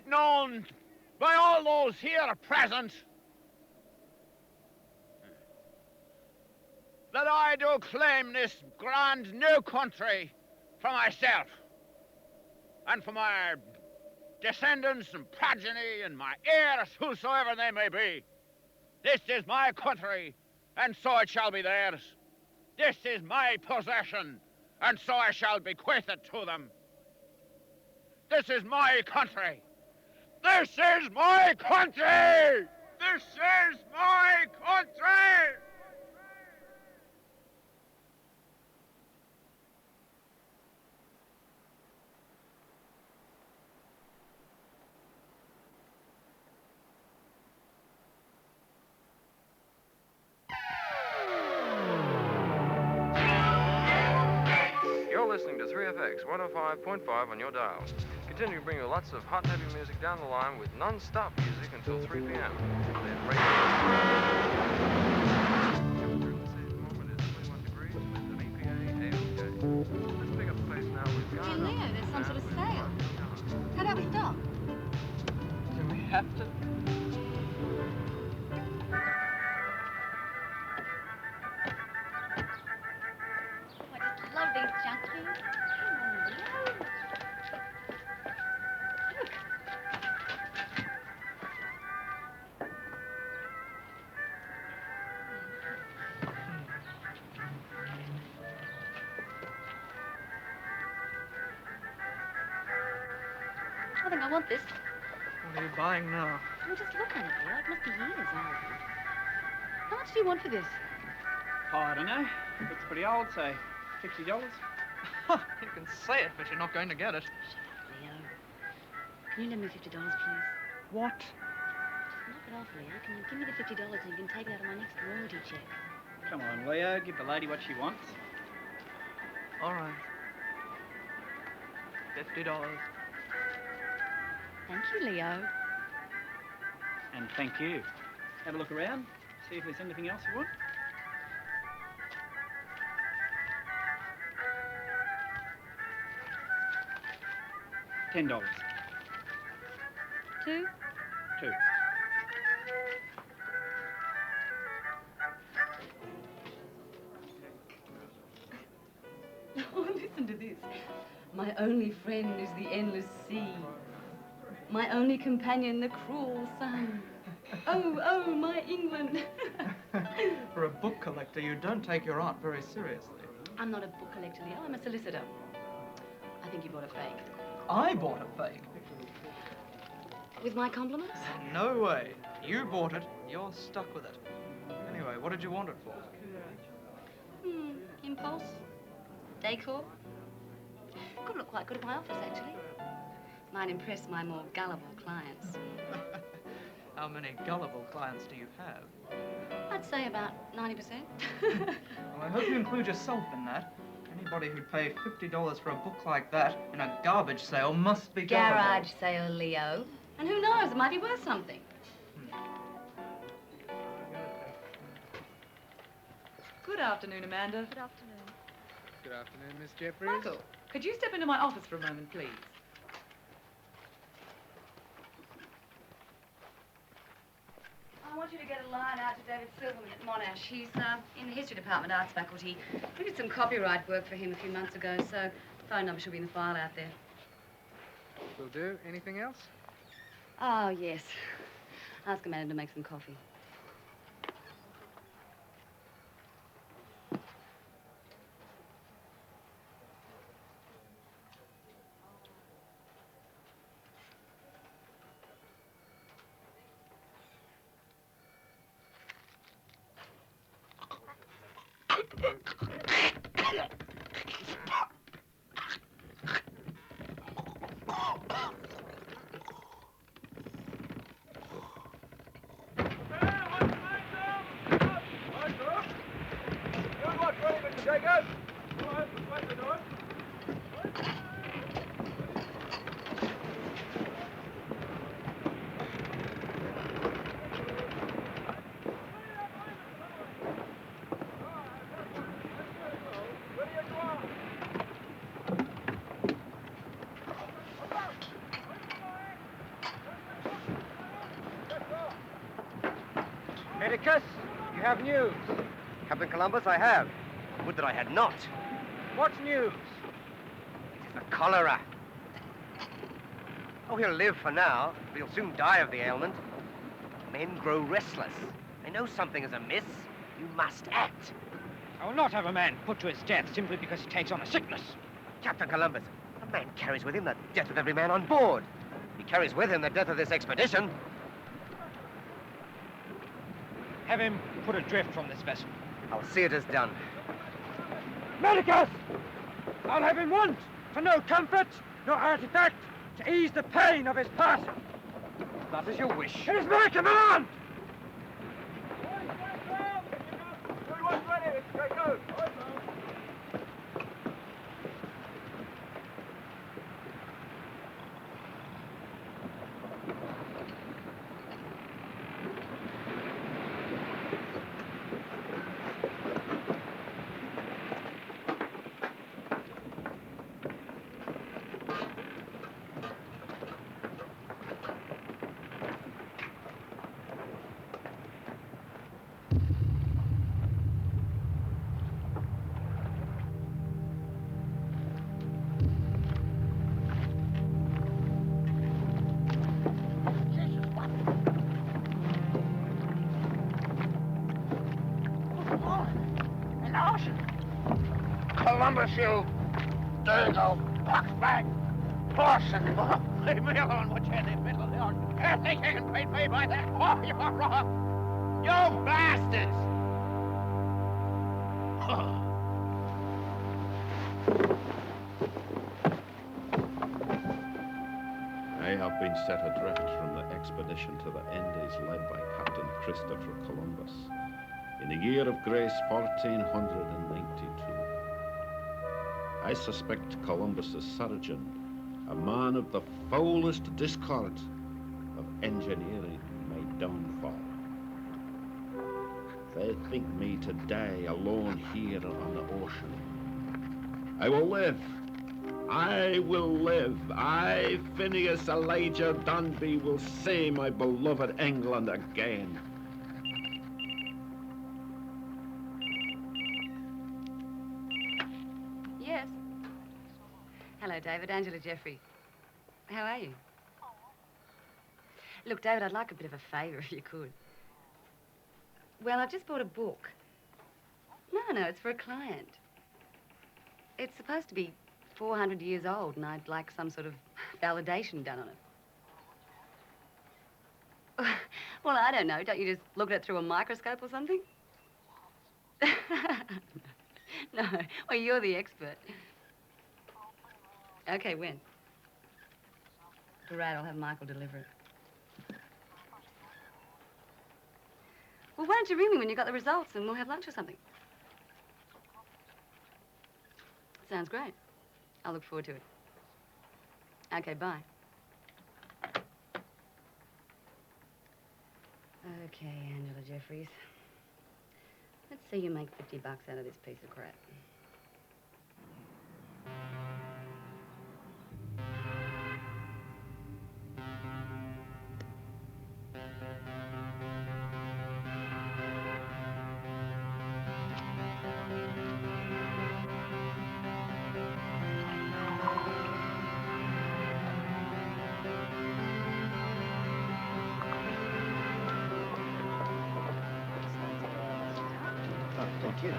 known by all those here present that I do claim this grand new country for myself and for my descendants and progeny and my heirs, whosoever they may be. This is my country, and so it shall be theirs. This is my possession, and so I shall bequeath it to them. This is my country. This is my country! This is my country! You're listening to 3FX 105.5 on your dial. Continue to bring you lots of hot, heavy music down the line with non-stop music until 3 p.m. Then radio. Temperature at this moment is 21 degrees with an EPA AOK. Let's pick up the pace now with Hey, Garner. Leo, there's some sort of sale. How about we stop? Do we have to? Oh, I just love these junk things. Come on, Leo. Look. I think I want this. What are you buying now? Well, just look at it, Leo. It must be years old. How much do you want for this? Oh, I don't know. Looks pretty old, say $50. You can say it, but you're not going to get it. Leo, can you lend me $50, please? What? Knock it off, Leo. Can you give me the $50 and you can take it out of my next royalty check? Come on, Leo. Give the lady what she wants. All right. $50. Thank you, Leo. And thank you. Have a look around. See if there's anything else you want. $10. Two? Two. Oh, listen to this. My only friend is the endless sea. My only companion, the cruel sun. Oh, oh, my England. For a book collector, you don't take your art very seriously. I'm not a book collector, Leo. I'm a solicitor. I think you bought a fake. I bought a fake. With my compliments? No way. You bought it. You're stuck with it. Anyway, what did you want it for? Impulse. Decor. Could look quite good at my office, actually. Might impress my more gullible clients. How many gullible clients do you have? I'd say about 90%. Well, I hope you include yourself in that. Anybody who'd pay $50 for a book like that in a garbage sale must be gullible. Garage sale, Leo. And who knows, it might be worth something. Good afternoon, Amanda. Good afternoon. Good afternoon, Miss Jeffries. Michael, could you step into my office for a moment, please? I want you to get a line out to David Silverman at Monash. He's in the history department, arts faculty. We did some copyright work for him a few months ago, so phone number should be in the file out there. Will do. Anything else? Oh, yes. Ask Amanda to make some coffee. Medicus, you have news. Captain Columbus, I have. Would that I had not. What news? It is the cholera. Oh, he'll live for now, but he'll soon die of the ailment. Men grow restless. They know something is amiss. You must act. I will not have a man put to his death simply because he takes on a sickness. Captain Columbus, a man carries with him the death of every man on board. He carries with him the death of this expedition. Have him put adrift from this vessel. I'll see it is done. Medicus! I'll have him want for no comfort, no artifact, to ease the pain of his passing. That is your wish. It is my command! Columbus, you dirty pox-bag horse and leave me alone, would you, in the middle of the ocean? You think you can beat me by that? Oh, you're wrong. You bastards! I have been set adrift from the expedition to the Indies led by Captain Christopher Columbus in the year of grace 1492. I suspect Columbus's surgeon, a man of the foulest discord, of engineering my downfall. They think me to die alone here on the ocean. I will live. I will live. I, Phineas Elijah Danby, will see my beloved England again. Yes. Hello, David. Angela Jeffrey. How are you? Look, David, I'd like a bit of a favour if you could. Well, I've just bought a book. No, it's for a client. It's supposed to be 400 years old, and I'd like some sort of validation done on it. Well, I don't know. Don't you just look at it through a microscope or something? No. Well, you're the expert. Okay, when? Great, I'll have Michael deliver it. Well, why don't you ring me when you got the results and we'll have lunch or something? Sounds great. I'll look forward to it. Okay, bye. Okay, Angela Jeffries. Let's see you make $50 out of this piece of crap. Thank you.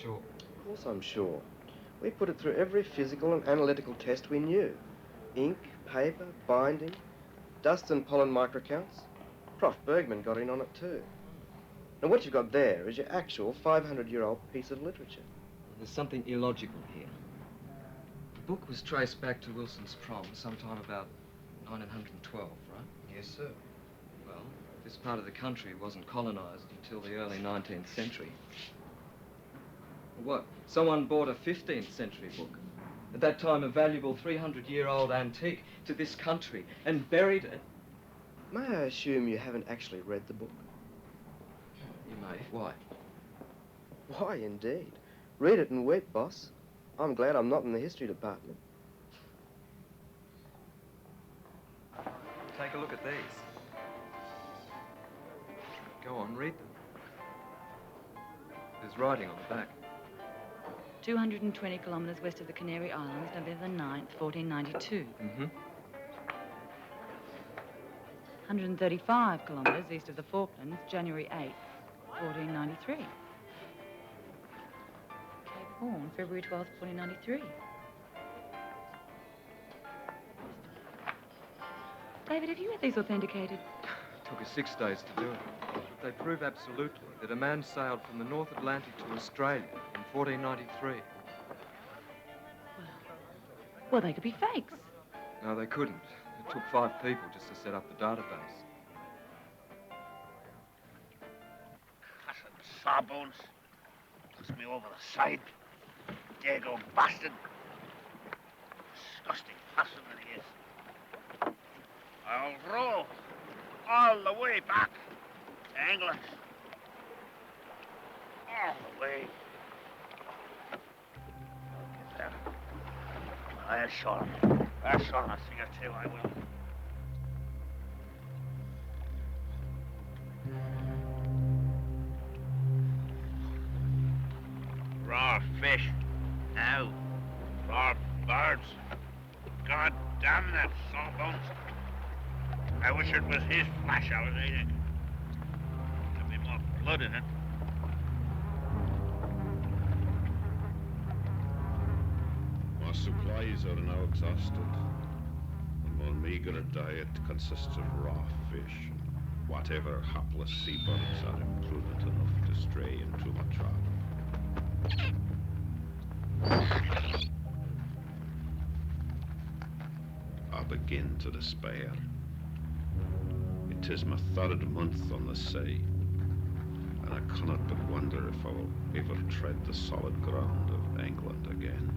Sure. Of course I'm sure. We put it through every physical and analytical test we knew. Ink, paper, binding, dust and pollen microcounts. Prof. Bergman got in on it too. Now what you've got there is your actual 500-year-old piece of literature. There's something illogical here. The book was traced back to Wilson's prom sometime about 1912, right? Yes, sir. Well, This part of the country wasn't colonized until the early 19th century. What? Someone bought a 15th century book, at that time a valuable 300-year-old antique, to this country and buried it. May I assume you haven't actually read the book? You may. Why? Why, indeed. Read it and weep, boss. I'm glad I'm not in the history department. Take a look at these. Go on, read them. There's writing on the back. 220 kilometres west of the Canary Islands, November 9th, 1492. Mm-hmm. 135 kilometres east of the Falklands, January 8th, 1493. Cape Horn, February 12th, 1493. David, have you had these authenticated? It took us 6 days to do it. They prove absolutely that a man sailed from the North Atlantic to Australia in 1493. Well, they could be fakes. No, they couldn't. It took 5 people just to set up the database. Cussed sawbones. Puts me over the side. Dago bastard. Disgusting person that he is. I'll row all the way back to England. All the way. I'll get there. I'll show him. I'll show him a thing or two, I will. Raw fish. Now. Raw birds. God damn that sawbones. I wish it was his flesh I was eating. There'd be more blood in it. Our supplies are now exhausted. A more meagre diet consists of raw fish and whatever hapless seabirds are imprudent enough to stray into my trap. I begin to despair. It is my 3rd month on the sea, and I cannot but wonder if I will ever tread the solid ground of England again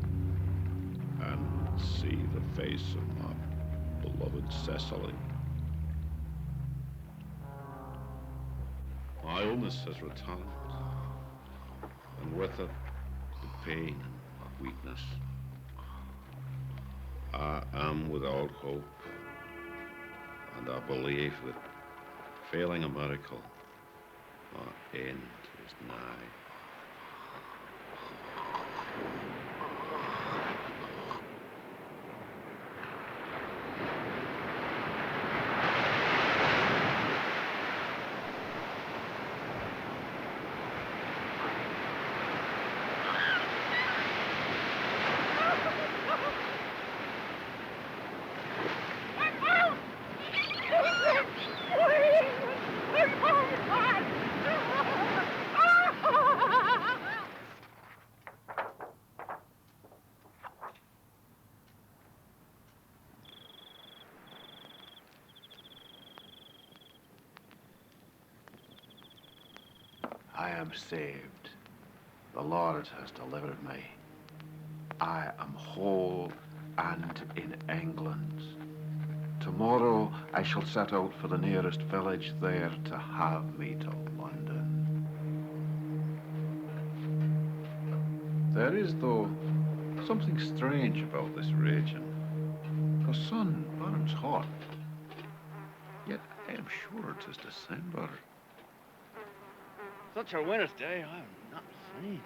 and see the face of my beloved Cecily. My illness has returned, and with it the pain and my weakness. I am without hope, and I believe that, failing a miracle, my end is nigh. I am saved. The Lord has delivered me. I am whole and in England. Tomorrow I shall set out for the nearest village there to have me to London. There is, though, something strange about this region. The sun burns hot, yet I am sure 'tis December. Such a winter's day I have not seen.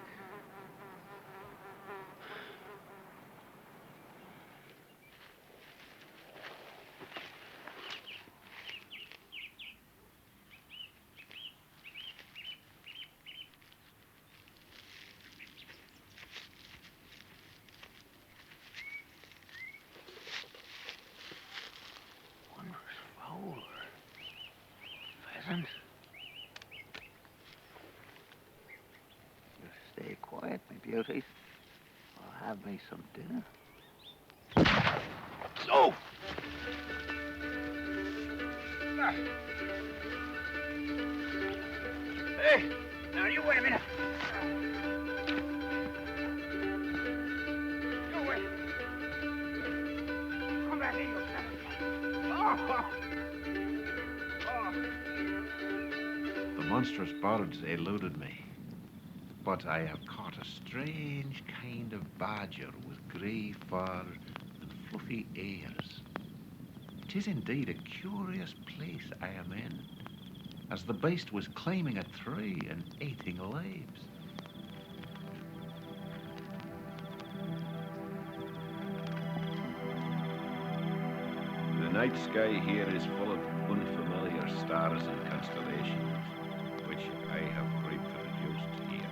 Wondrous fowl or pheasant. Stay quiet, my beauties. I'll have me some dinner. Oh! Steady. Now, you wait a minute. You wait. Come back here, you son. Oh. The monstrous birds eluded me, but I have caught a strange kind of badger with grey fur and fluffy ears. It is indeed a curious place I am in, as the beast was climbing a tree and eating leaves. The night sky here is full of unfamiliar stars and constellations, which I have reproduced here.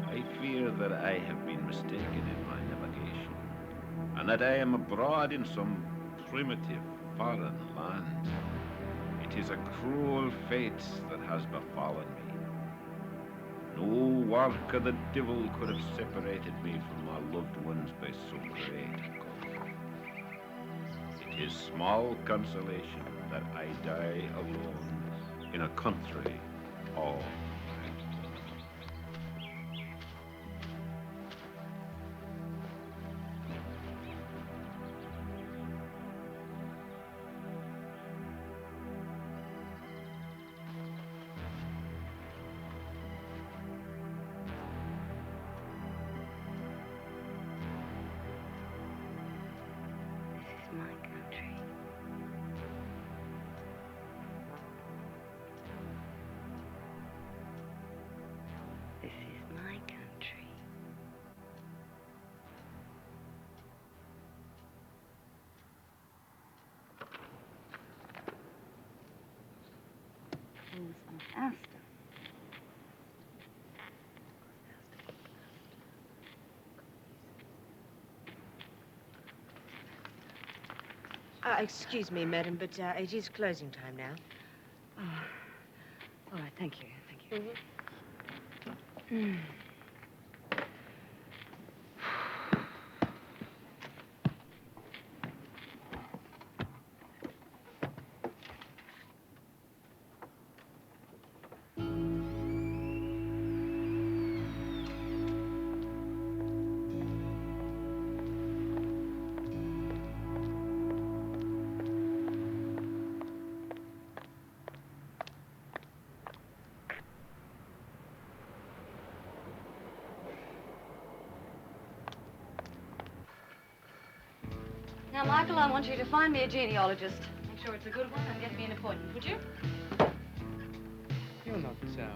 I fear that I have been mistaken in my navigation, and that I am abroad in some primitive foreign land. It is a cruel fate that has befallen me. No work of the devil could have separated me from my loved ones by so great a gulf. It is small consolation that I die alone in a country all This is my country. Fools of Astor. Excuse me, madam, but it is closing time now. Oh. All right, thank you. Thank you. Now, Michael, I want you to find me a genealogist. Make sure it's a good one and get me an appointment, would you? You're not, No.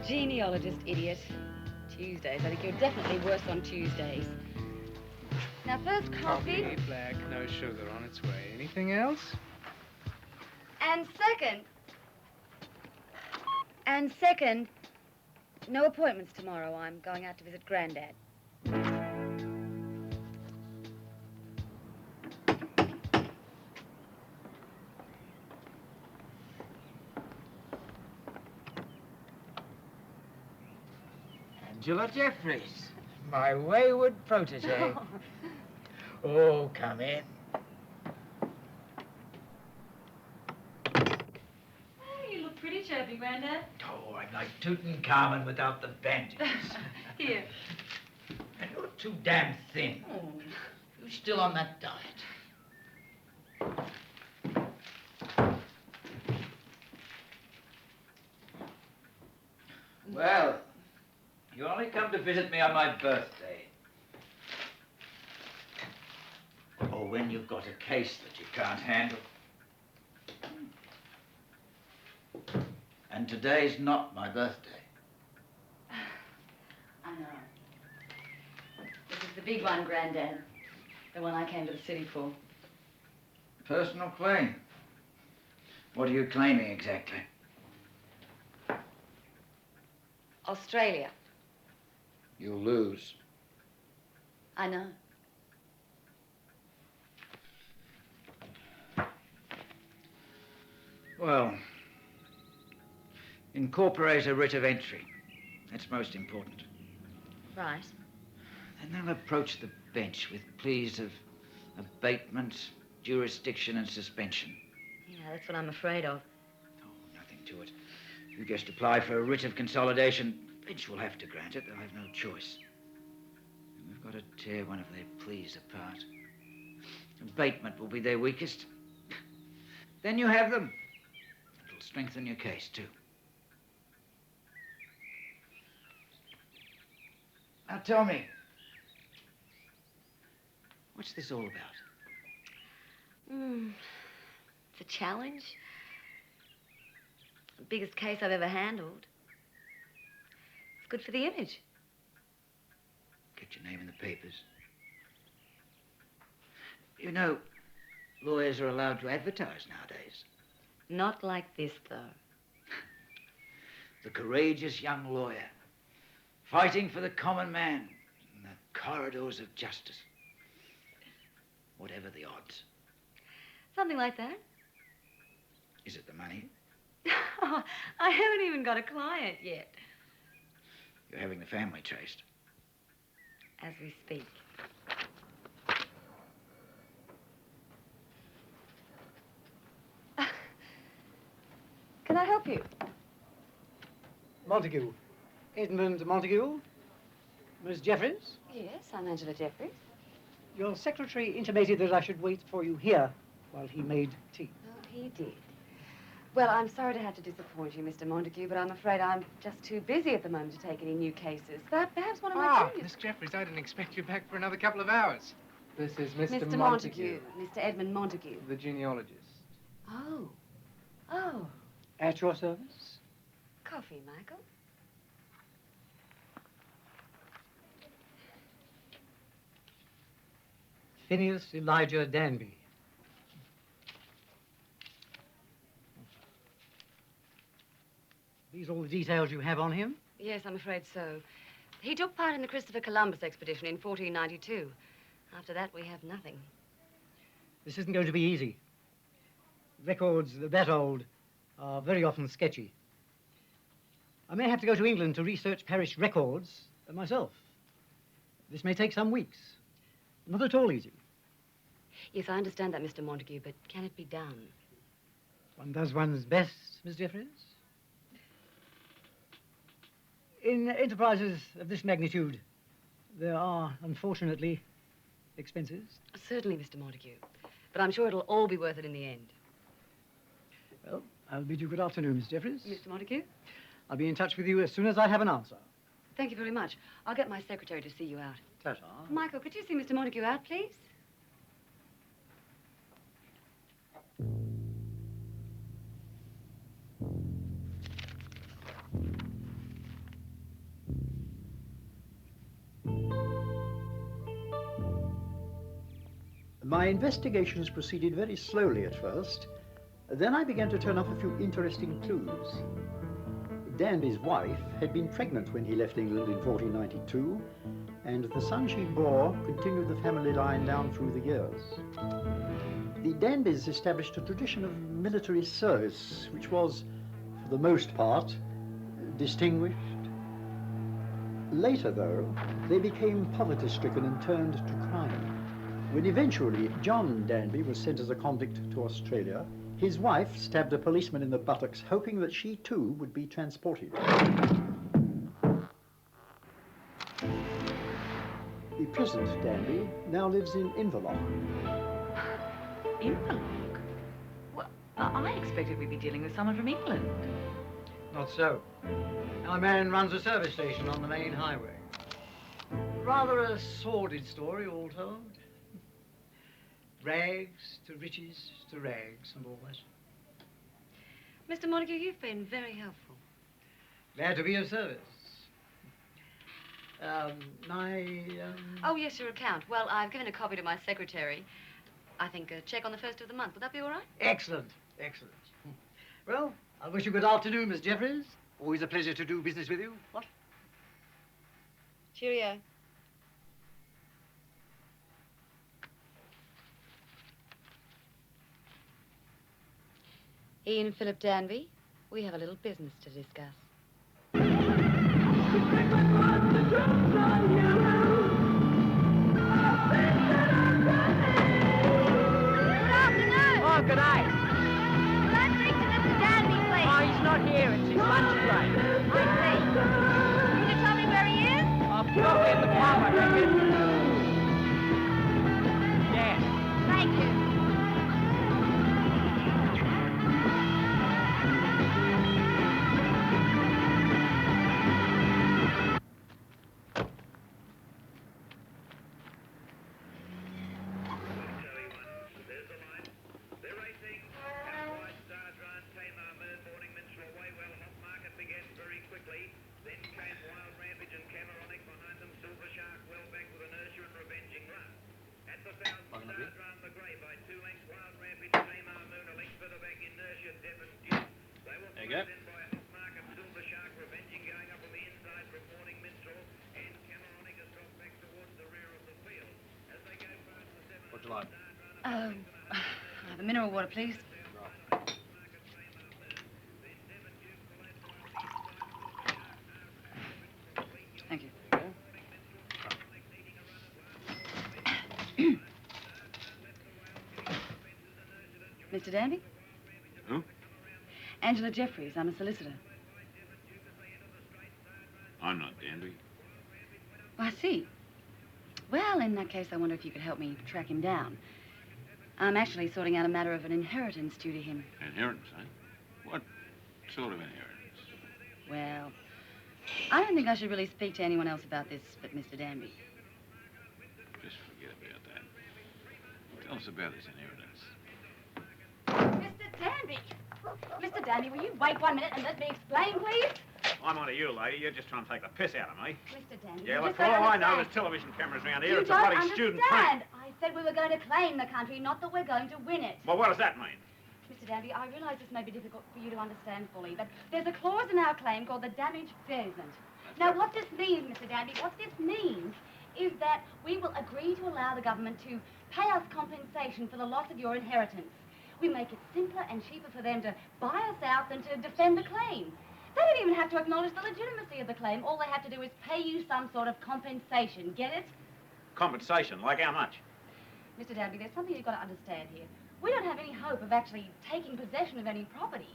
Genealogist, idiot. Tuesdays. I think you're definitely worse on Tuesdays. Now, first coffee. Coffee, black, no sugar, on its way. Anything else? And second, no appointments tomorrow. I'm going out to visit Grandad. Angela Jeffries, my wayward protege. Oh, come in. Oh, you look pretty chirpy, Grandad. Oh, I'm like Tutankhamun without the bandages. Here. And you're too damn thin. Oh. You're still on that diet. Well, you only come to visit me on my birthday. Or when you've got a case that you can't handle. And today's not my birthday. I know. This is the big one, Grandad. The one I came to the city for. Personal claim. What are you claiming exactly? Australia. You'll lose. I know. Well, incorporate a writ of entry. That's most important. Right. Then they'll approach the bench with pleas of abatement, jurisdiction, and suspension. that's what I'm afraid of. Nothing to it. You just apply for a writ of consolidation. Finch will have to grant it. They'll have no choice. And we've got to tear one of their pleas apart. Abatement will be their weakest. Then you have them. It'll strengthen your case, too. Now tell me, what's this all about? It's a challenge. The biggest case I've ever handled. It's good for the image. Get your name in the papers. You know, lawyers are allowed to advertise nowadays. Not like this, though. The courageous young lawyer, fighting for the common man in the corridors of justice. Whatever the odds. Something like that. Is it the money? Oh, I haven't even got a client yet. You're having the family traced. As we speak. Can I help you? Montague. Edmund Montague? Miss Jeffries? Yes, I'm Angela Jeffries. Your secretary intimated that I should wait for you here while he made tea. Oh, he did. Well, I'm sorry to have to disappoint you, Mr. Montague, but I'm afraid I'm just too busy at the moment to take any new cases. Perhaps one of my juniors... Miss Jeffries, I didn't expect you back for another couple of hours. This is Mr. Montague. Mr. Edmund Montague. The genealogist. Oh. Oh. At your service? Coffee, Michael. Phineas Elijah Danby. These all the details you have on him? Yes, I'm afraid so. He took part in the Christopher Columbus expedition in 1492. After that, we have nothing. This isn't going to be easy. Records that old are very often sketchy. I may have to go to England to research parish records myself. This may take some weeks. Not at all easy. Yes, I understand that, Mr. Montague, but can it be done? One does one's best, Miss Jeffries. In enterprises of this magnitude, there are, unfortunately, expenses. Certainly, Mr. Montague. But I'm sure it'll all be worth it in the end. Well, I'll bid you good afternoon, Miss Jeffries. Mr. Montague? I'll be in touch with you as soon as I have an answer. Thank you very much. I'll get my secretary to see you out. Pleasure. Michael, could you see Mr. Montague out, please? My investigations proceeded very slowly at first. Then I began to turn up a few interesting clues. Danby's wife had been pregnant when he left England in 1492, and the son she bore continued the family line down through the years. The Danbys established a tradition of military service, which was, for the most part, distinguished. Later, though, they became poverty-stricken and turned to crime. When eventually John Danby was sent as a convict to Australia, his wife stabbed a policeman in the buttocks, hoping that she too would be transported. The present Danby now lives in Inverloch. Inverloch? Well, I expected we'd be dealing with someone from England. Not so. Our man runs a service station on the main highway. Rather a sordid story, all told. Rags to riches to rags and all that. Mr. Montague, you've been very helpful. Glad to be of service. Oh, yes, your account. Well, I've given a copy to my secretary. I think a check on the 1st of the month. Would that be all right? Excellent, excellent. Well, I wish you good afternoon, Miss Jeffries. Always a pleasure to do business with you. What? Cheerio. Ian Philip Danby, we have a little business to discuss. Oh, good night. not here. It's his lunch break. I see. Can you tell me where he is? Probably in the pub, I reckon. Yes. Thank you. There you go. What'd you like? I'll have a mineral water, please. Thank you. Mr. Danby? Who? Angela Jeffries. I'm a solicitor. I'm not Danby. I see. Well, in that case, I wonder if you could help me track him down. I'm actually sorting out a matter of an inheritance due to him. Inheritance, eh? What sort of inheritance? Well, I don't think I should really speak to anyone else about this but Mr. Danby. Just forget about that. Tell us about this inheritance. Mr. Danby! Mr. Danby, will you wait 1 minute and let me explain, please? I'm onto you, lady. You're just trying to take the piss out of me. Mr. Danby, Yeah, you look, just for all don't I know, understand. there's television cameras around here. You It's a don't bloody student prank. understand. I said we were going to claim the country, not that we're going to win it. Well, what does that mean? Mr. Danby, I realise this may be difficult for you to understand fully, but there's a clause in our claim called the damage payment. Now, what this means, Mr. Danby, what this means is that we will agree to allow the government to pay us compensation for the loss of your inheritance. We make it simpler and cheaper for them to buy us out than to defend the claim. They don't even have to acknowledge the legitimacy of the claim. All they have to do is pay you some sort of compensation. Get it? Compensation, like how much? Mr. Danby, there's something you've got to understand here. We don't have any hope of actually taking possession of any property.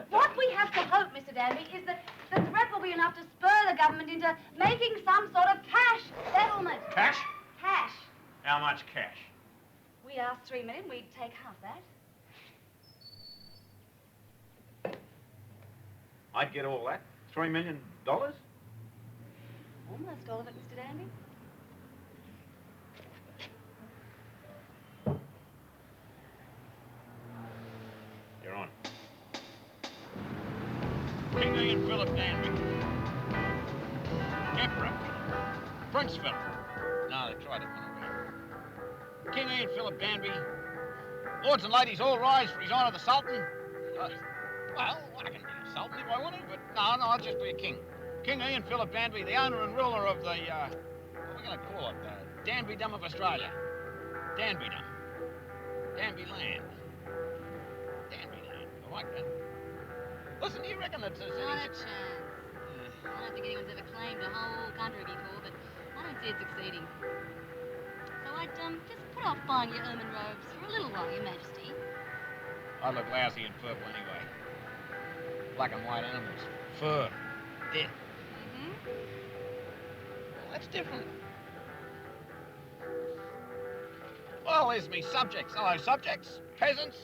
What we have to hope, Mr. Danby, is that the threat will be enough to spur the government into making some sort of cash settlement. Cash? Cash. How much cash? We asked $3 million. We'd take half that. I'd get all that. $3 million? Almost all of it, Mr. Danby. You're on. King Ian Philip Danby. Emperor Philip. Prince Philip. No, they tried to run away. King Ian Philip Danby. Lords and ladies, all rise for His Honour the Sultan. Well, I can be a sultan if I want to, but no, I'll just be a king. King Ian Philip Danby, the owner and ruler of the, what are we going to call it? Danbydom of Australia. Danbydom. Danby land. Danby land. I like that. Listen, do you reckon that... Not a chance. I don't think anyone's ever claimed a whole country before, but I don't see it succeeding. So I'd just put off buying your ermine robes for a little while, Your Majesty. I look lousy in purple anyway. Black and white animals. Fur. Death. Well, that's different. Well, there's me subjects. Hello, subjects. Peasants.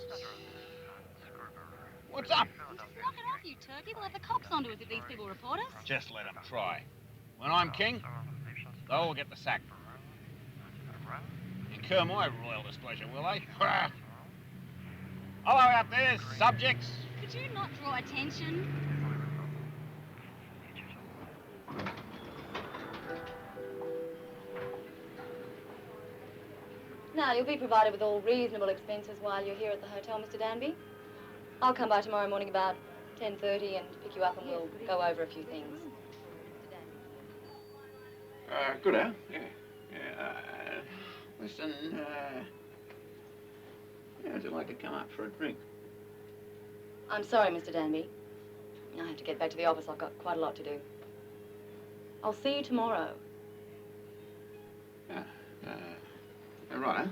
What's up? Just knock it off, you turkey. We'll have the cops onto us if these people report us. Just let them try. When I'm king, they'll all get the sack. Incur my royal displeasure, will they? Hello out there, subjects. Could you not draw attention? Now, you'll be provided with all reasonable expenses while you're here at the hotel, Mr. Danby. I'll come by tomorrow morning about 10:30 and pick you up and we'll go over a few things. Good hour. Yeah. Listen, how'd you like to come up for a drink? I'm sorry, Mr. Danby. I have to get back to the office. I've got quite a lot to do. I'll see you tomorrow. Right, huh?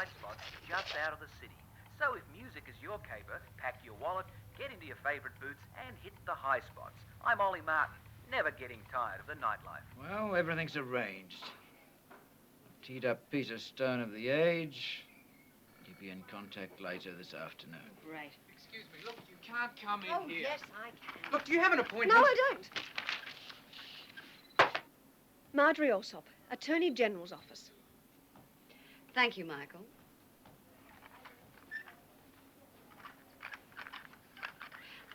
high spots just out of the city. So if music is your caper, pack your wallet, get into your favourite boots and hit the high spots. I'm Ollie Martin, never getting tired of the nightlife. Well, everything's arranged. Teed up Peter Stone of The Age. He'll be in contact later this afternoon. Great. Excuse me, look, you can't come in Oh, here. yes, I can. Look, do you have an appointment? No, I don't. Marjorie Alsop, Attorney General's office. Thank you, Michael.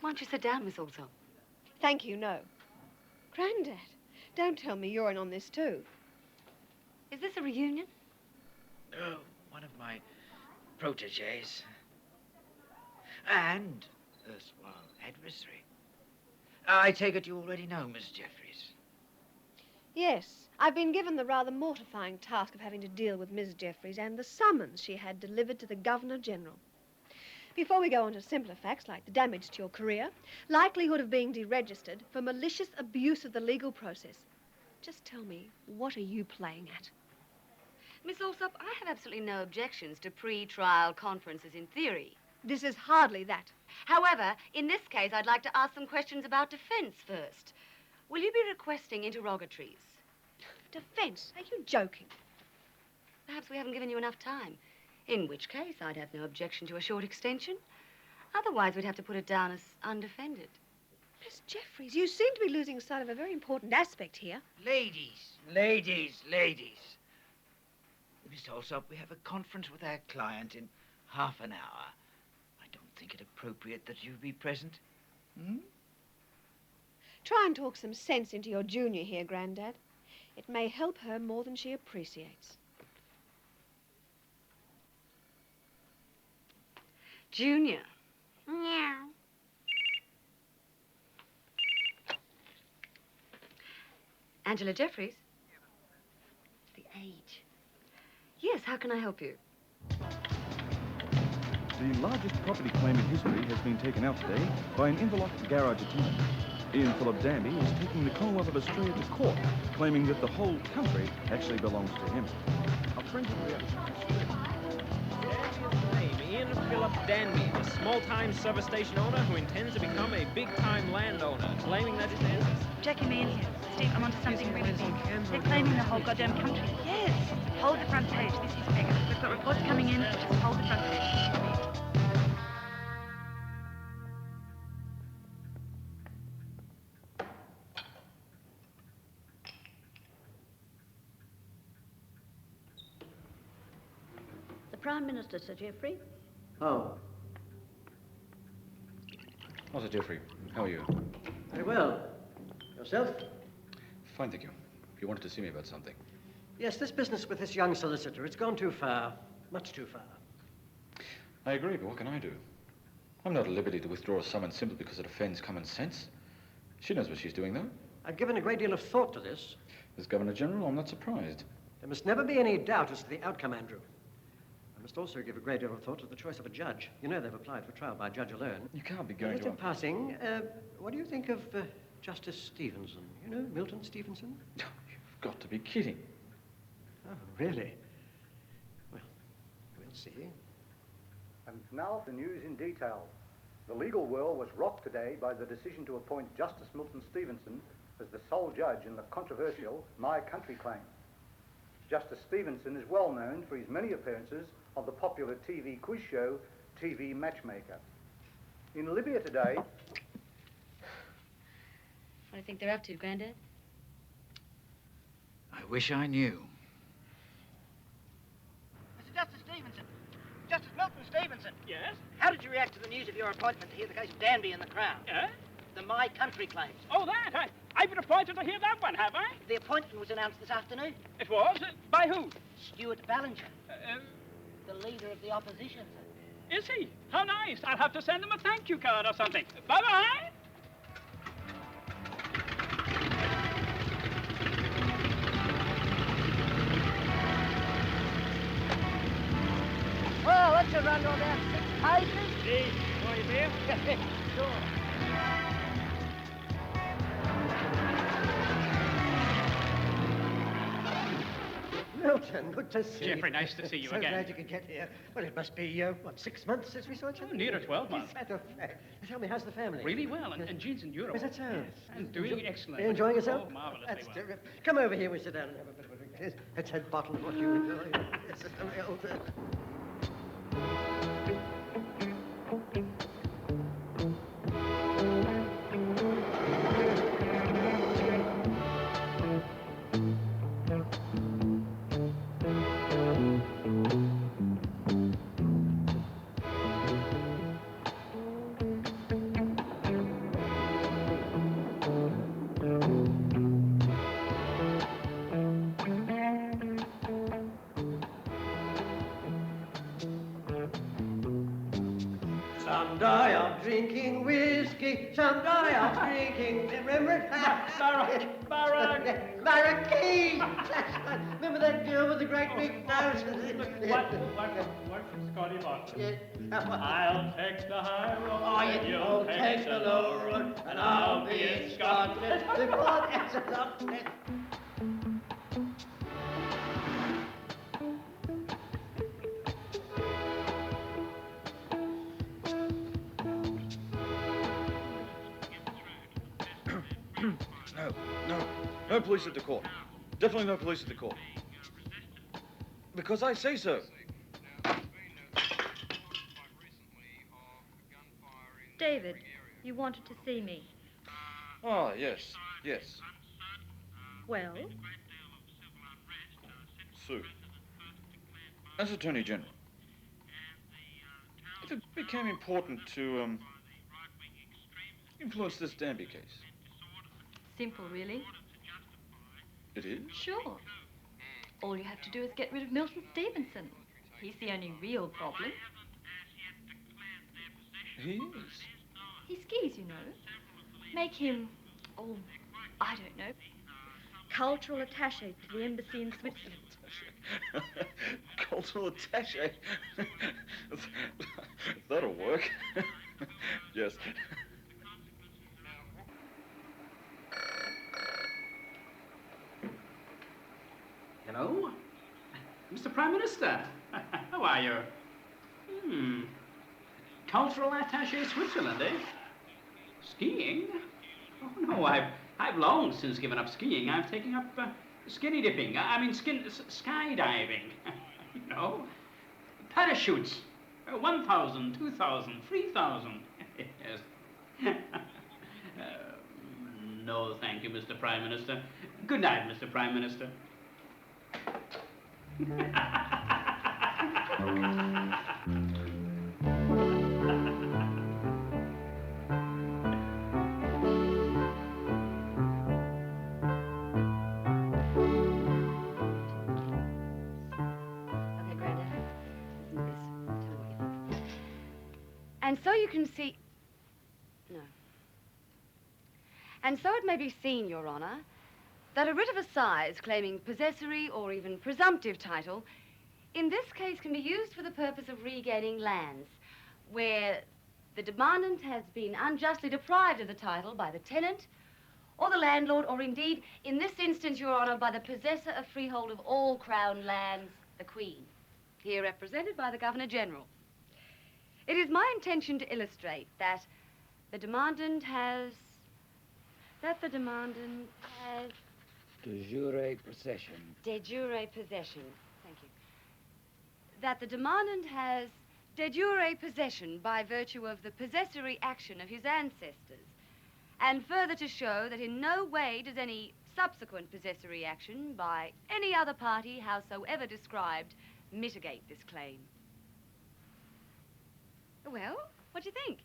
Why don't you sit down, Miss Alsop? Thank you, no. Grandad, don't tell me you're in on this too. Is this a reunion? Oh, one of my proteges. And erstwhile adversary. I take it you already know Miss Jeffries. Yes, I've been given the rather mortifying task of having to deal with Miss Jeffries and the summons she had delivered to the Governor-General. Before we go on to simpler facts like the damage to your career, likelihood of being deregistered for malicious abuse of the legal process, just tell me, what are you playing at? Miss Alsop, I have absolutely no objections to pre-trial conferences in theory. This is hardly that. However, in this case, I'd like to ask some questions about defense first. Will you be requesting interrogatories? Defense? Are you joking? Perhaps we haven't given you enough time. In which case, I'd have no objection to a short extension. Otherwise, we'd have to put it down as undefended. Miss Jeffries, you seem to be losing sight of a very important aspect here. Ladies. Miss Alsop, we have a conference with our client in half an hour. I don't think it appropriate that you be present. Try and talk some sense into your junior here, Grandad. It may help her more than she appreciates. Junior. Meow. Angela Jeffries? The Age. Yes, how can I help you? The largest property claim in history has been taken out today by an interlocked garage attendant. Ian Philip Danby is taking the Commonwealth of Australia to court, claiming that the whole country actually belongs to him. A frenzied reaction. Ian Philip Danby, the small-time service station owner who intends to become a big-time landowner, claiming that his ancestors... Jackie Meehan here. Steve, I'm onto something really big. They're claiming the whole goddamn country. Yes. Hold the front page. This is mega. We've got reports coming in. Just hold the front page. The Prime Minister, Sir Geoffrey. Oh, Oh, Sir Geoffrey, how are you? very well. Yourself? Fine, thank you. You wanted to see me about something. Yes, this business with this young solicitor, it's gone too far. Much too far. I agree, but what can I do? I'm not at liberty to withdraw a summons simply because it offends common sense. She knows what she's doing, though. I've given a great deal of thought to this. As Governor-General, I'm not surprised. There must never be any doubt as to the outcome, Andrew. I must also give a great deal of thought to the choice of a judge. You know they've applied for trial by judge alone. You can't be going Just to... in passing, what do you think of Justice Stevenson? You know, Milton Stevenson? You've got to be kidding. Oh, really? Well, we'll see. And now the news in detail. The legal world was rocked today by the decision to appoint Justice Milton Stevenson as the sole judge in the controversial My Country claim. Justice Stevenson is well known for his many appearances of the popular TV quiz show, TV Matchmaker. In Libya today... What do you think they're up to, Grandad? I wish I knew. Mr. Justice Stevenson. Justice Milton Stevenson. Yes? How did you react to the news of your appointment to hear the case of Danby and the Crown? Yeah? The My Country claims. Oh, that? I've been appointed to hear that one, have I? The appointment was announced this afternoon. It was? By who? Stuart Ballinger. The leader of the opposition. Is he? How nice. I'll have to send him a thank you card or something. Bye-bye. Well, let's run on down 6 pages. Gee, want you beer? Sure. Milton, good to see you. Geoffrey, nice to see you so again. glad you could get here. Well, it must be, 6 months since we saw each other? Nearer 12 months. Is that a fact? Tell me, how's the family? Really well, and Jean's in Europe. Is that so? Yes, and doing excellent. Are you enjoying yourself? Oh, marvellously That's well. terrific. Come over here, we sit down and have a bit of a drink. Let's have a bottle of what you enjoy. Yes, Someday I'm drinking whiskey, someday I'm drinking... Remember it? Marrakech! Remember that girl with the great big nose? What, Scotty Boston? I'll take the high road, Oh, and you you'll take the low road, and I'll be in Scotland. No police at the court. Definitely no police at the court. Because I say so. David, you wanted to see me. Ah, yes, yes. Well? Sue, as Attorney General, if it became important to, influence this Danby case. Simple, really. It is? Sure. All you have to do is get rid of Milton Stevenson. He's the only real problem. He is. He skis, you know. Make him, I don't know, cultural attaché to the embassy in Switzerland. Cultural attaché. That'll work. Yes. Hello? Mr. Prime Minister. How are you? Cultural attaché Switzerland, eh? Skiing? Oh, no, I've long since given up skiing. I'm taking up skinny dipping. Skydiving. You know? Parachutes. 1,000, 2,000, 3,000. Yes. No, thank you, Mr. Prime Minister. Good night, Mr. Prime Minister. Okay, Grandad. Listen to this. Tell me what you think. And so you can see... No. And so it may be seen, Your Honour, that a writ of assize claiming possessory or even presumptive title in this case can be used for the purpose of regaining lands where the demandant has been unjustly deprived of the title by the tenant or the landlord, or indeed, in this instance, Your Honour, by the possessor of freehold of all Crown lands, the Queen, here represented by the Governor-General. It is my intention to illustrate that the demandant has... De jure possession. De jure possession. Thank you. That the demandant has de jure possession by virtue of the possessory action of his ancestors. And further to show that in no way does any subsequent possessory action by any other party, howsoever described, mitigate this claim. Well, what do you think?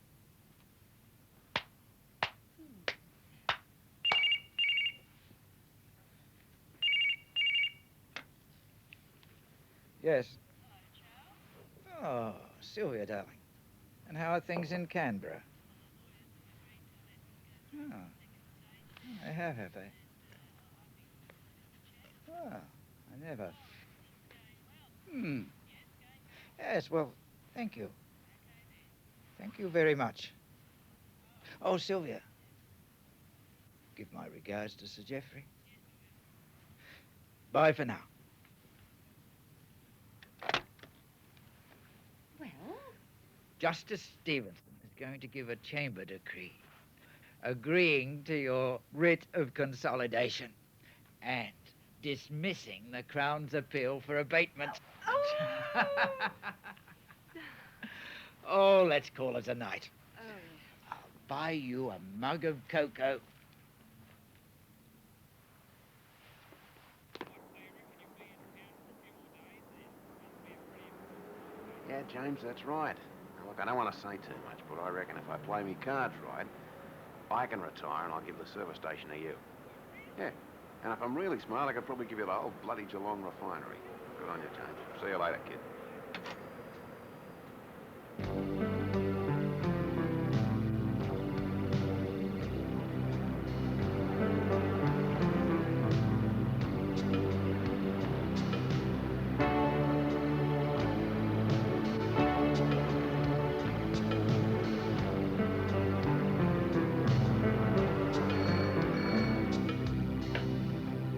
Yes. Oh, Sylvia, darling. And how are things in Canberra? Oh. They have they? Oh, I never. Yes, well, thank you. Thank you very much. Oh, Sylvia. Give my regards to Sir Geoffrey. Bye for now. Justice Stevenson is going to give a chamber decree agreeing to your writ of consolidation and dismissing the Crown's appeal for abatement. Oh, let's call it a night. I'll buy you a mug of cocoa. Yeah, James, that's right. Now, look, I don't want to say too much, but I reckon if I play me cards right, I can retire and I'll give the service station to you. Yeah, and if I'm really smart, I could probably give you the whole bloody Geelong refinery. Good on you, James. See you later, kid.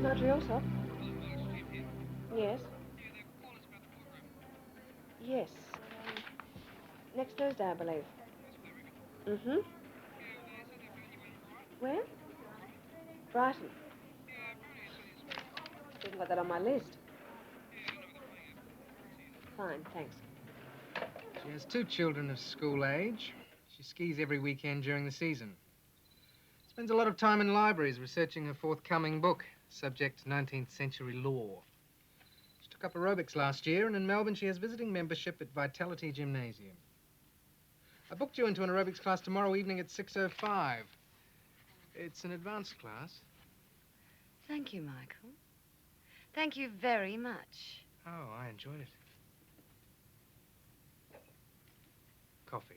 Montreal, sir? Yes. Yes. Next Thursday, I believe. Mm-hmm. Where? Brighton. Didn't got that on my list. Fine, thanks. She has 2 children of school age. She skis every weekend during the season. Spends a lot of time in libraries researching her forthcoming book, subject 19th century law. She took up aerobics last year, and in Melbourne she has visiting membership at Vitality Gymnasium. I booked you into an aerobics class tomorrow evening at 6:05. It's an advanced class. Thank you, Michael. Thank you very much. Oh, I enjoyed it. Coffee.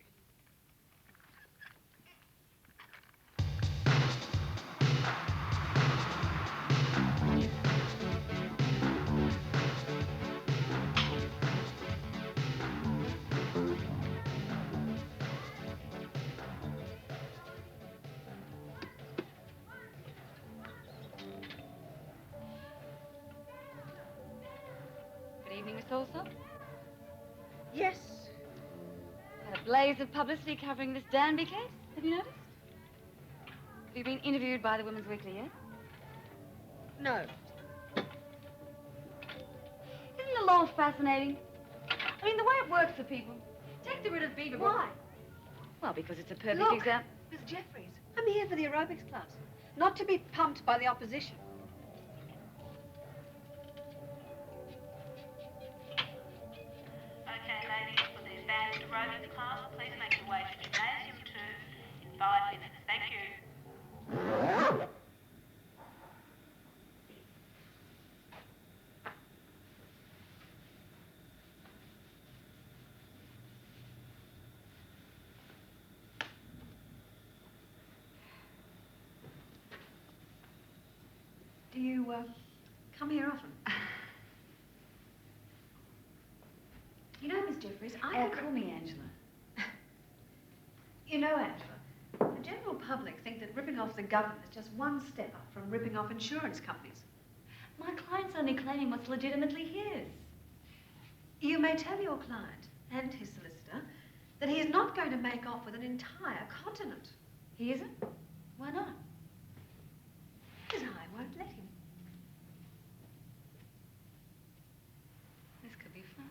Good evening, Miss Alsop. Yes. Had a blaze of publicity covering this Danby case. Have you noticed? Have you been interviewed by the Women's Weekly yet? No. Isn't the law fascinating? I mean, the way it works for people. Take the writ of Beaver. Why? Well, because it's a perfect Look, example. Miss Jeffries, I'm here for the aerobics class, not to be pumped by the opposition. Okay, ladies, for the advanced aerobics class, please make your way to Gymnasium 2 in 5 minutes. Thank you. Do you, come here often? You know, Miss Jeffries, Call me Angela. You know, Angela, the general public think that ripping off the government is just one step up from ripping off insurance companies. My client's only claiming what's legitimately his. You may tell your client and his solicitor that he is not going to make off with an entire continent. He isn't? Why not? Because I won't let him. This could be fun.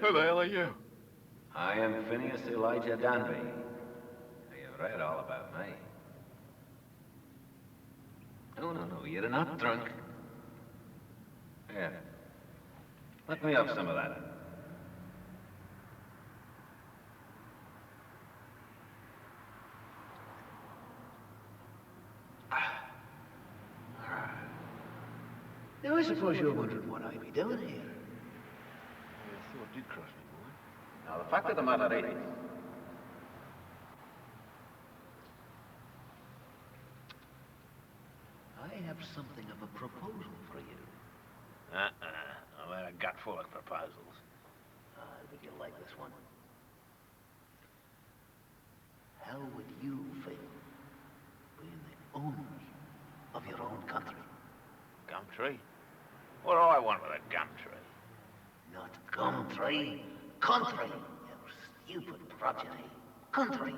Who the hell are you? I am Phineas Elijah Danby. You've read all about me. No, you're not drunk. Here. Let me have some of that. Now, I suppose you're wondering what I be doing here. The thought did cross me, boy. Now, the fact of the matter is... I have something of a proposal for you. I've had a gut full of proposals. Would you like this one? How would you feel being the owners of your own country? Gumtree? What do I want with a gum tree? Not country. Country, you stupid progeny. Country.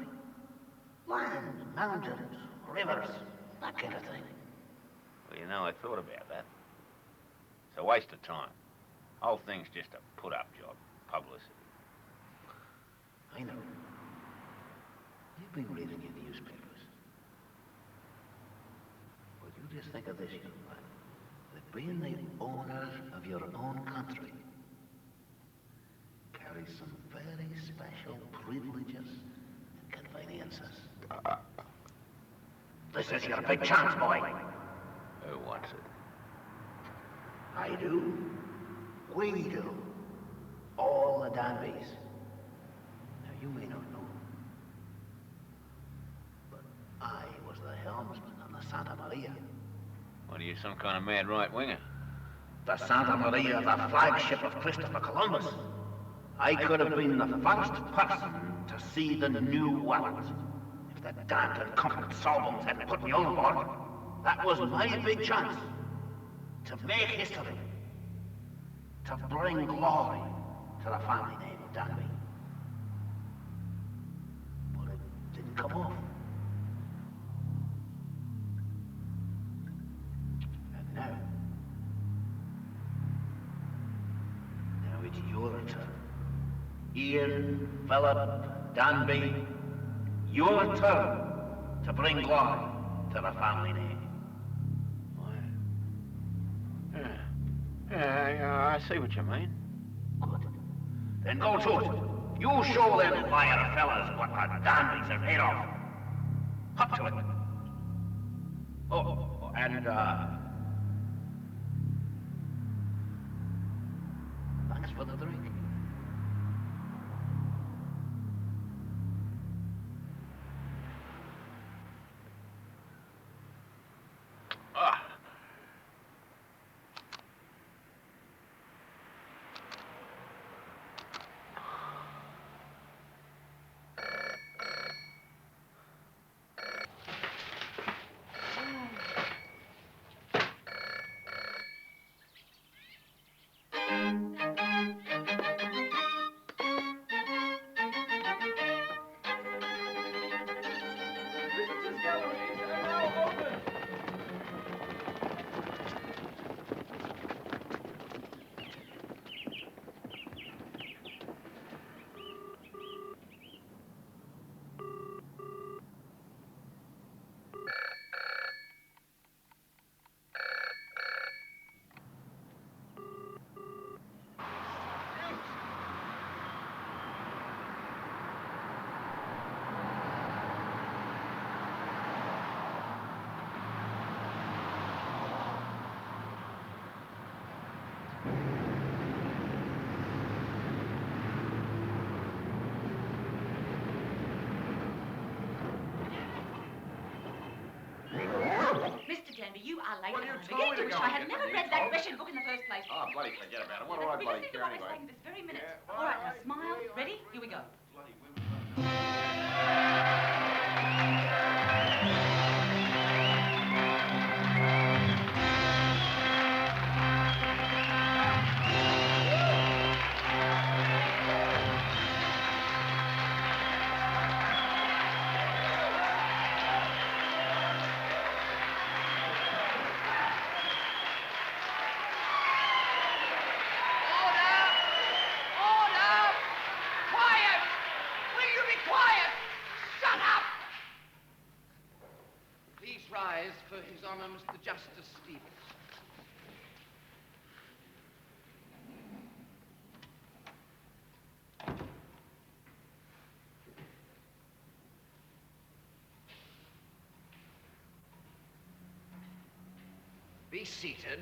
Land, mountains, rivers, that kind of thing. Well, you know, I thought about that. It's a waste of time. Whole thing's just a put-up job. Publicity. I know. You've been reading your newspapers. But you just think of this, young man. That being the owners of your own country carries some very special privileges and conveniences. This is your big chance, boy. Who wants it? I do. We do. All the Danbys. Now, you may not know, but I was the helmsman on the Santa Maria. What are you, some kind of mad right-winger? The Santa Maria, the flagship of Christopher Columbus. I could have been the first person to see the New World. If the damned incompetent Sawbones hadn't put me overboard, that was my big chance. To make history. To bring glory to the family name of Danby. But it didn't come off. And now it's your turn. Ian Philip Danby, your turn to bring glory to the family name. Yeah, I see what you mean. Good. Then go to it. You show them liar fellas what the Danbys are made of. Up to it. Oh, and, thanks for the drink. Mr. Danby, you are late. Well, you I'm told me beginning to to wish go I and had get never the read news. that Oh, Gresham book in the first place. Oh, bloody forget about it. What do Yeah, I but bloody listen to care what we're anyway? saying this very minute. Yeah, All right, now smile. Ready? Here we go. Order! prize for His Honor Mr. Justice Stevens. Be seated.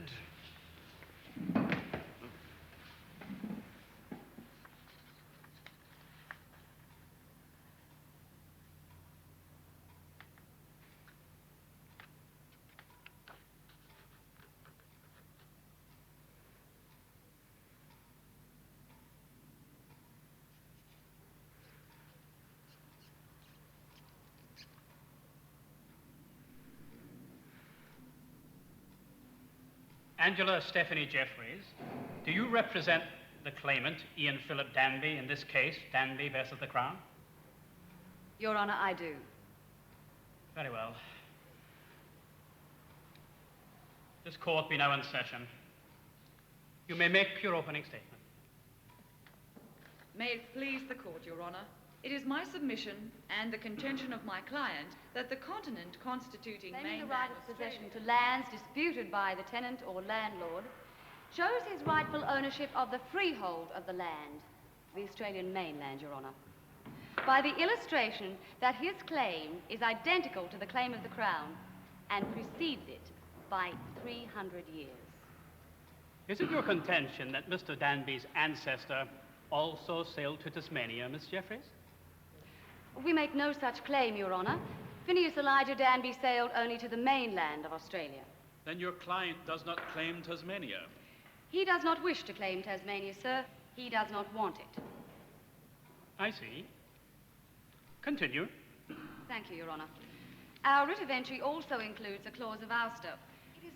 Angela Stephanie Jeffries, do you represent the claimant, Ian Philip Danby, in this case, Danby versus the Crown? Your Honor, I do. Very well. This court be now in session. You may make your opening statement. May it please the court, Your Honor, it is my submission and the contention of my client that the continent constituting Claiming the mainland right of possession to lands disputed by the tenant or landlord shows his rightful ownership of the freehold of the land, the Australian mainland, Your Honor, by the illustration that his claim is identical to the claim of the Crown and precedes it by 300 years. Is it your contention that Mr. Danby's ancestor also sailed to Tasmania, Miss Jeffries? We make no such claim, Your Honor. Phineas Elijah Danby sailed only to the mainland of Australia. Then your client does not claim Tasmania. He does not wish to claim Tasmania, sir. He does not want it. I see. Continue. Thank you, Your Honor. Our writ of entry also includes a clause of ouster,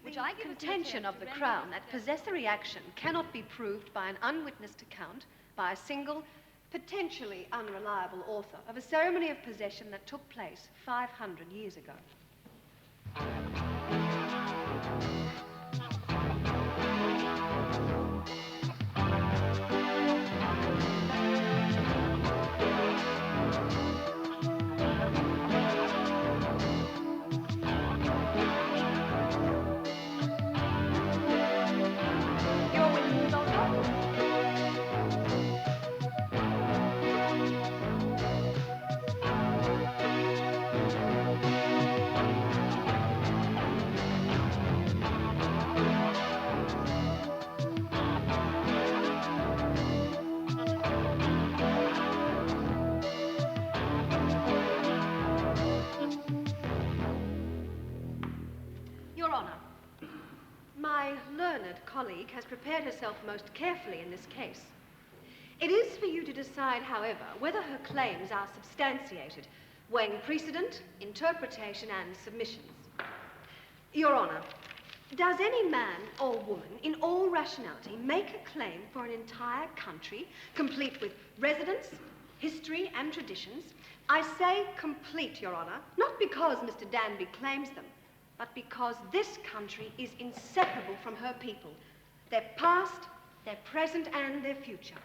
which I give as the Contention attempt of to the render Crown that possessory action cannot be proved by an unwitnessed account by a single, potentially unreliable author of a ceremony of possession that took place 500 years ago. Your witnesses also? Your Honor, my learned colleague has prepared herself most carefully in this case. It is for you to decide, however, whether her claims are substantiated, weighing precedent, interpretation, and submissions. Your Honor, does any man or woman, in all rationality, make a claim for an entire country, complete with residence, history, and traditions? I say complete, Your Honor, not because Mr. Danby claims them, but because this country is inseparable from her people, their past, their present, and their future.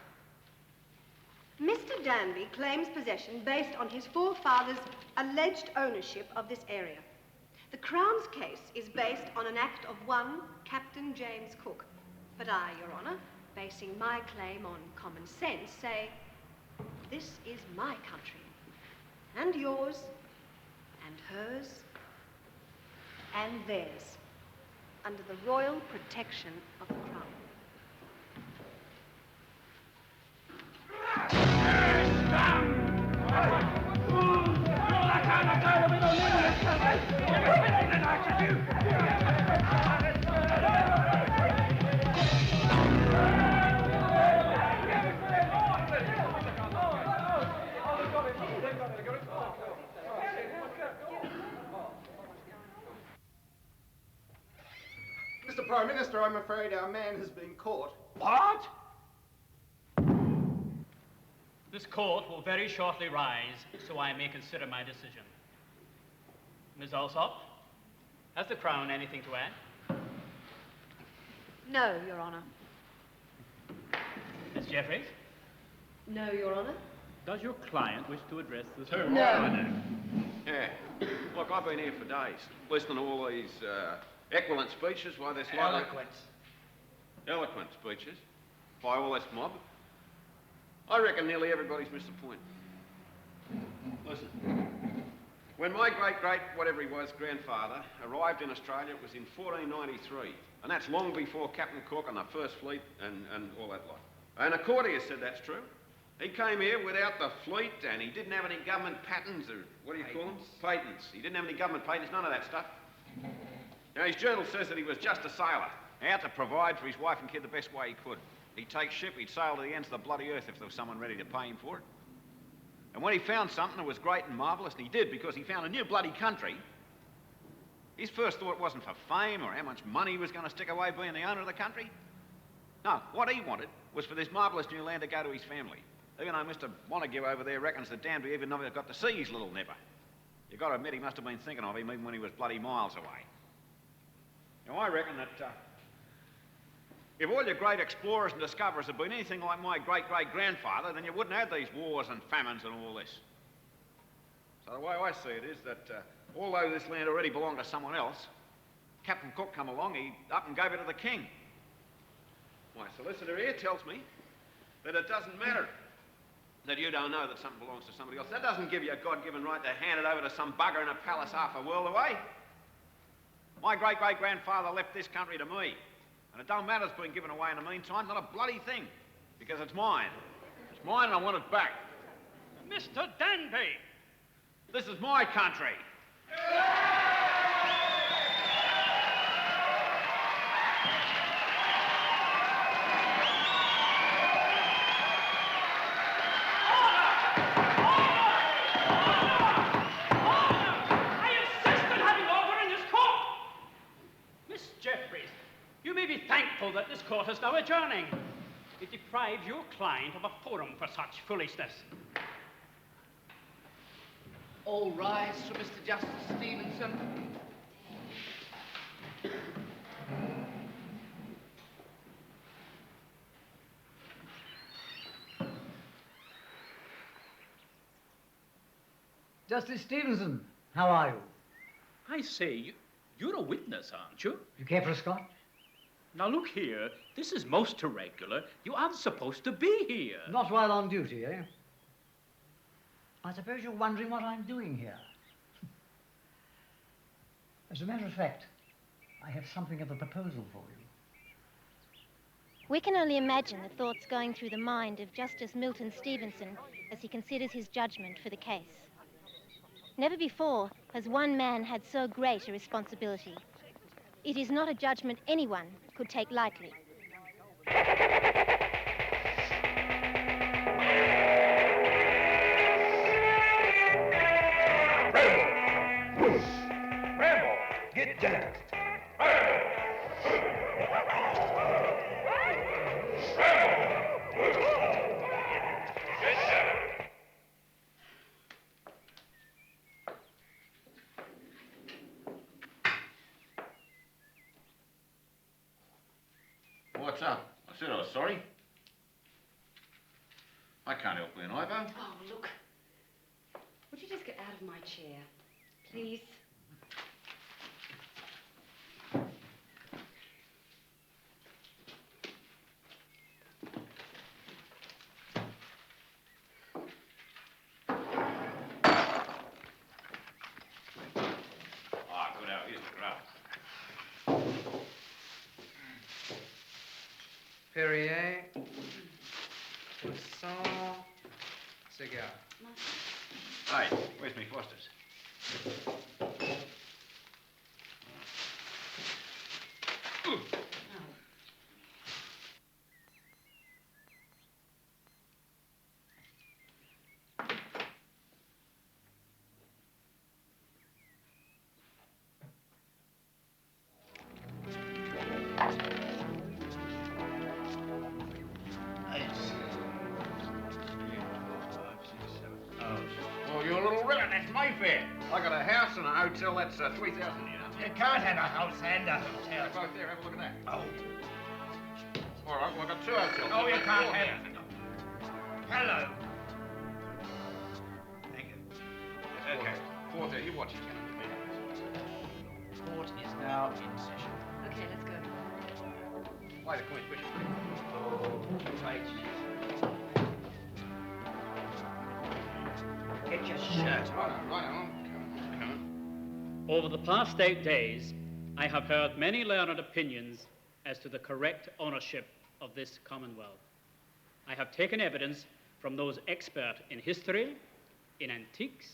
Mr. Danby claims possession based on his forefathers' alleged ownership of this area. The Crown's case is based on an act of one Captain James Cook. But I, Your Honor, basing my claim on common sense, say, this is my country, and yours, and hers, and theirs, under the royal protection of the Crown. Mr. Prime Minister, I'm afraid our man has been caught. What? This court will very shortly rise, so I may consider my decision. Ms. Alsop, has the Crown anything to add? No, Your Honor. Miss Jeffries? No, Your Honor. Does your client wish to address the... No. Yeah, Look, I've been here for days, listening to all these eloquent speeches. Why, there's eloquent speeches by all this mob. I reckon nearly everybody's missed the point. Listen. When my great, whatever he was, grandfather arrived in Australia, it was in 1493. And that's long before Captain Cook and the First Fleet and all that lot. And Accordius said that's true. He came here without the fleet, and he didn't have any government patents, or what do you call them? Patents. He didn't have any government patents, none of that stuff. Now, his journal says that he was just a sailor, out to provide for his wife and kid the best way he could. He'd take ship, he'd sail to the ends of the bloody earth if there was someone ready to pay him for it. And when he found something that was great and marvellous, and he did because he found a new bloody country, his first thought wasn't for fame or how much money he was going to stick away being the owner of the country. No, what he wanted was for this marvellous new land to go to his family. Even though Mr. Montague over there reckons that Danby even never got to see his little nipper. You've got to admit he must have been thinking of him even when he was bloody miles away. Now, I reckon that if all your great explorers and discoverers had been anything like my great-great-grandfather, then you wouldn't have these wars and famines and all this. So the way I see it is that although this land already belonged to someone else, Captain Cook come along, he up and gave it to the king. My solicitor here tells me that it doesn't matter that you don't know that something belongs to somebody else. That doesn't give you a God-given right to hand it over to some bugger in a palace half a world away. My great-great-grandfather left this country to me. And it don't matter it's been given away in the meantime, not a bloody thing. Because it's mine. It's mine and I want it back. Mr. Danby! This is my country. You may be thankful that this court is now adjourning. It deprives your client of a forum for such foolishness. All rise for Mr. Justice Stevenson. Justice Stevenson, how are you? I say, you're a witness, aren't you? You care for a scotch? Now, look here. This is most irregular. You aren't supposed to be here. Not while on duty, eh? I suppose you're wondering what I'm doing here. As a matter of fact, I have something of a proposal for you. We can only imagine the thoughts going through the mind of Justice Milton Stevenson as he considers his judgment for the case. Never before has one man had so great a responsibility. It is not a judgment anyone could take lightly. Rambo, get down. What's up? I said I was sorry. I can't help being Ivo. Oh, look. Would you just get out of my chair, please? Ah, good out. Here's the grub. Perrier, croissant, cigar. Hey, where's me Foster's? Oh, you little ribbon, that's Mayfair. I got a house and a hotel, that's 3,000, you know. You can't have a house and a hotel. They're both there, have a look at that. Oh. All right, well, I got two hotels. No, you I've got can't four have here. it. Hello. Okay. fourth there. You watch it, gentlemen. Court is now in session. Okay, let's go. Why the Queen's Bishop? Right. Get your shirt on. Right on. Come on. Over the past 8 days, I have heard many learned opinions as to the correct ownership of this Commonwealth. I have taken evidence from those expert in history, in antiques,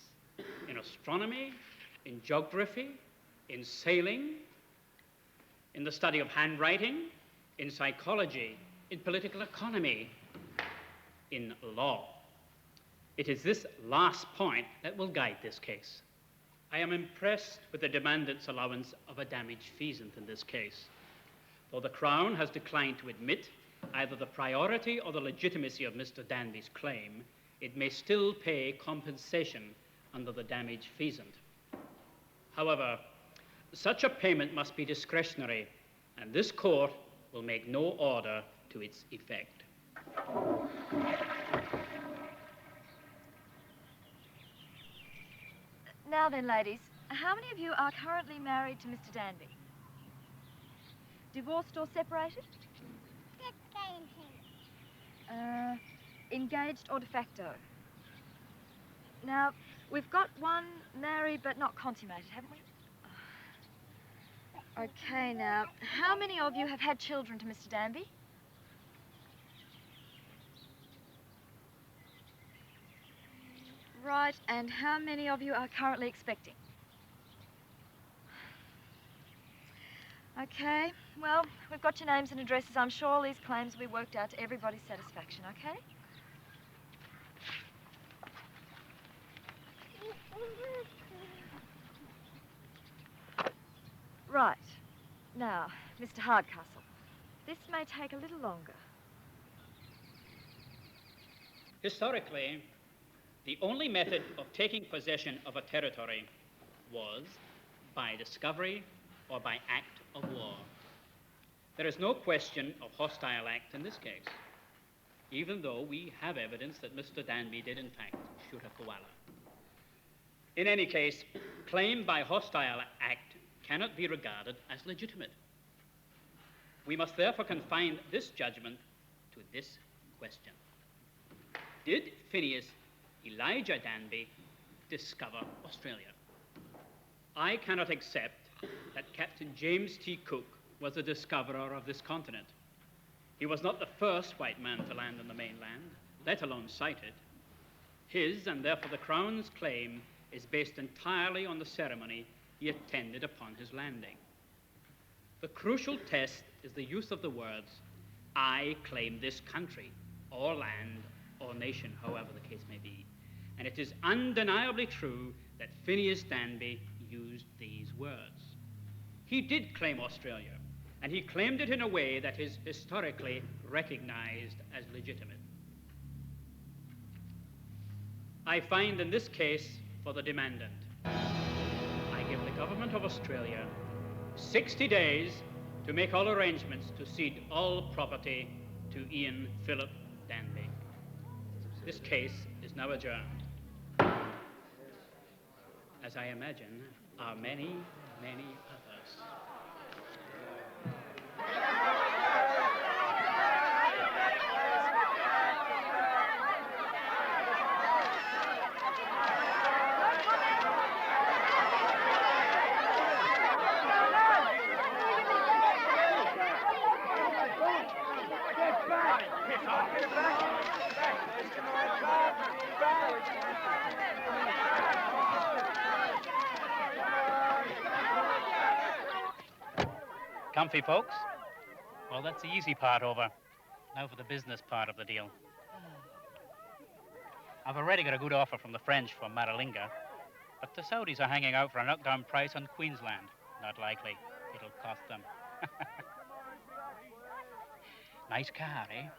in astronomy, in geography, in sailing, in the study of handwriting, in psychology, in political economy, in law. It is this last point that will guide this case. I am impressed with the demandant's allowance of a damaged feasant in this case. Though the Crown has declined to admit either the priority or the legitimacy of Mr. Danby's claim, it may still pay compensation under the damaged feasant. However, such a payment must be discretionary, and this court will make no order to its effect. Now then, ladies, how many of you are currently married to Mr. Danby? Divorced or separated? Engaged or de facto? Now, we've got one married but not consummated, haven't we? Okay, now, how many of you have had children to Mr. Danby? Right, and how many of you are currently expecting? Okay, well, we've got your names and addresses. I'm sure all these claims will be worked out to everybody's satisfaction, okay? Right. Now, Mr. Hardcastle, this may take a little longer. Historically, the only method of taking possession of a territory was by discovery or by act of war. There is no question of hostile act in this case, even though we have evidence that Mr. Danby did in fact shoot a koala. In any case, claim by hostile act cannot be regarded as legitimate. We must therefore confine this judgment to this question. Did Phineas Elijah Danby discover Australia? I cannot accept that Captain James T. Cook was the discoverer of this continent. He was not the first white man to land on the mainland, let alone sight it. His, and therefore the Crown's claim, is based entirely on the ceremony he attended upon his landing. The crucial test is the use of the words, "I claim this country," or land, or nation, however the case may be. And it is undeniably true that Phineas Danby used these words. He did claim Australia, and he claimed it in a way that is historically recognized as legitimate. I find in this case for the demandant, I give the government of Australia 60 days to make all arrangements to cede all property to Ian Philip Danby. This case is now adjourned, as I imagine are many, many others. Comfy, folks? Well, that's the easy part over. Now for the business part of the deal. I've already got a good offer from the French for Maralinga, but the Saudis are hanging out for a knockdown price on Queensland. Not likely. It'll cost them. Nice car, eh?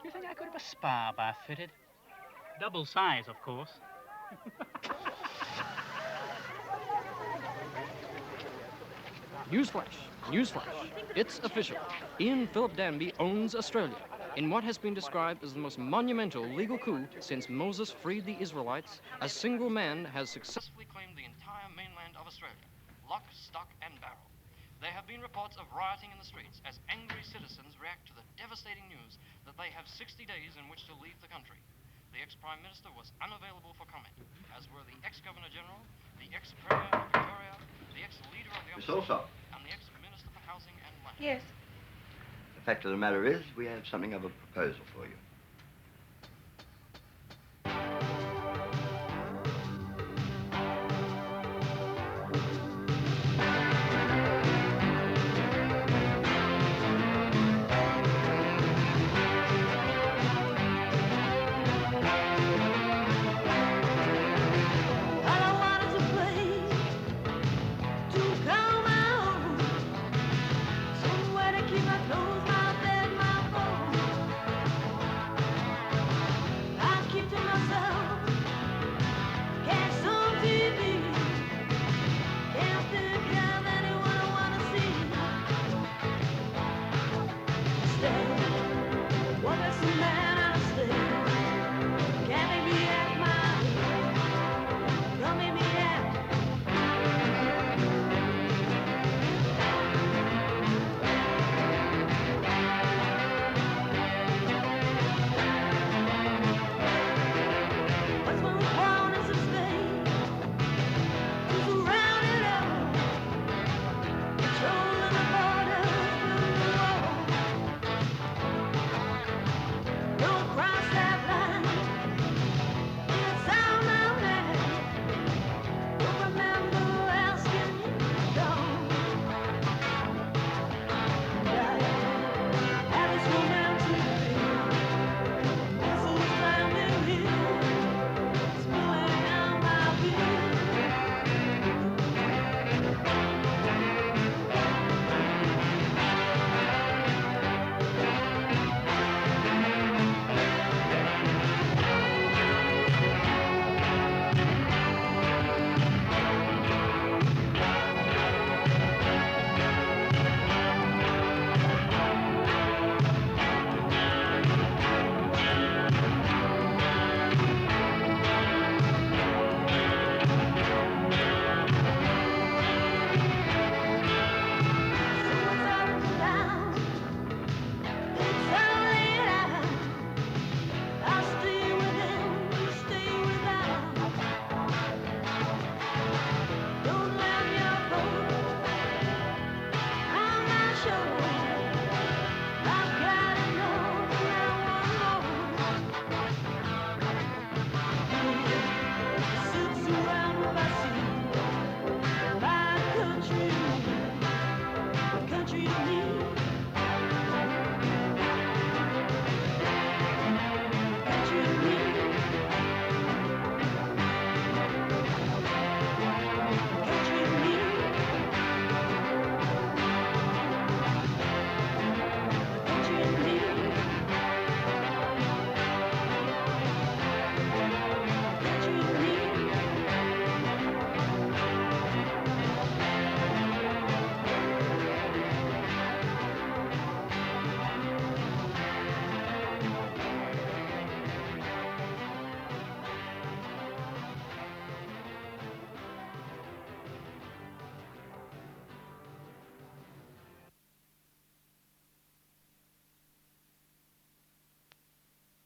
Do you think I could have a spa bath fitted? Double size, of course. Newsflash, newsflash. It's official. Ian Philip Danby owns Australia in what has been described as the most monumental legal coup since Moses freed the Israelites. A single man has successfully claimed the Australia, lock, stock, and barrel. There have been reports of rioting in the streets as angry citizens react to the devastating news that they have 60 days in which to leave the country. The ex-Prime Minister was unavailable for comment, as were the ex-Governor General, the ex-Premier of Victoria, the ex-Leader of the Miss Opposition, Alsop. and the ex-Minister for Housing and Land. Yes. The fact of the matter is, we have something of a proposal for you.